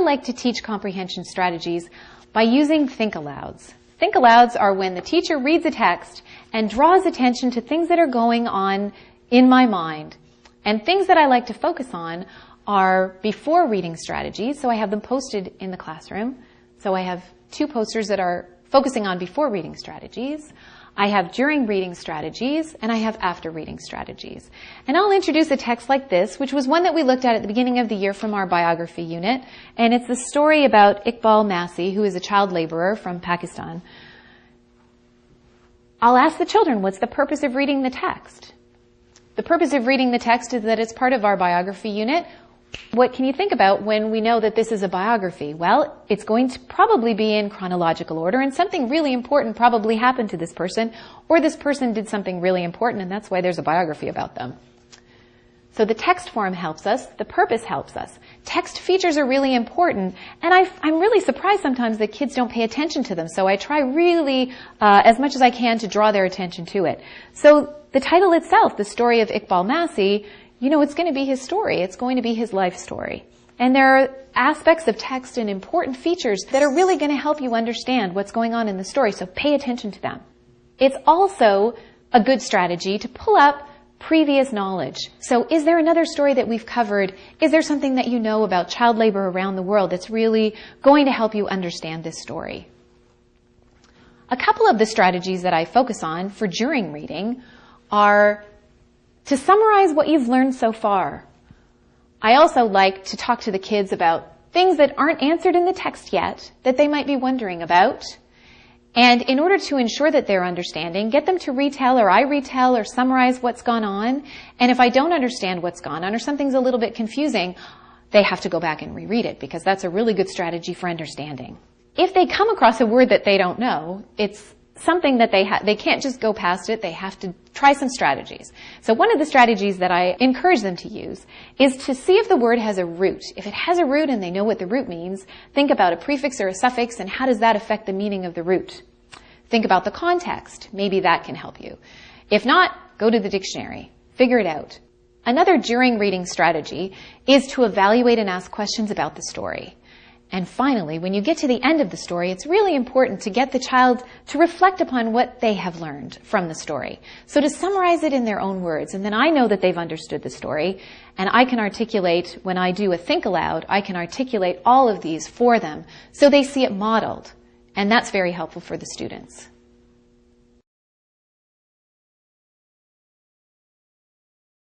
I like to teach comprehension strategies by using think-alouds. Think-alouds are when the teacher reads a text and draws attention to things that are going on in my mind. And things that I like to focus on are before reading strategies, so I have them posted in the classroom. So I have 2 posters that are focusing on before reading strategies. I have during reading strategies, and I have after reading strategies. And I'll introduce a text like this, which was one that we looked at the beginning of the year from our biography unit. And it's the story about Iqbal Masih, who is a child laborer from Pakistan. I'll ask the children, what's the purpose of reading the text? The purpose of reading the text is that it's part of our biography unit. What can you think about when we know that this is a biography? Well, it's going to probably be in chronological order, and something really important probably happened to this person, or this person did something really important, and that's why there's a biography about them. So the text form helps us, the purpose helps us. Text features are really important, and I'm really surprised sometimes that kids don't pay attention to them, so I try really as much as I can to draw their attention to it. So the title itself, the story of Iqbal Masih, it's going to be his story. It's going to be his life story. And there are aspects of text and important features that are really going to help you understand what's going on in the story, so pay attention to them. It's also a good strategy to pull up previous knowledge. So is there another story that we've covered? Is there something that you know about child labor around the world that's really going to help you understand this story? A couple of the strategies that I focus on for during reading are to summarize what you've learned so far. I also like to talk to the kids about things that aren't answered in the text yet that they might be wondering about. And in order to ensure that they're understanding, get them to retell or I retell or summarize what's gone on. And if I don't understand what's gone on or something's a little bit confusing, they have to go back and reread it, because that's a really good strategy for understanding. If they come across a word that they don't know, it's something that they can't just go past it. They have to try some strategies. So one of the strategies that I encourage them to use is to see if the word has a root. If it has a root and they know what the root means, think about a prefix or a suffix and how does that affect the meaning of the root. Think about the context. Maybe that can help you. If not, go to the dictionary. Figure it out. Another during reading strategy is to evaluate and ask questions about the story. And finally, when you get to the end of the story, it's really important to get the child to reflect upon what they have learned from the story. So to summarize it in their own words, and then I know that they've understood the story, and I can articulate, when I do a think aloud, I can articulate all of these for them so they see it modeled. And that's very helpful for the students.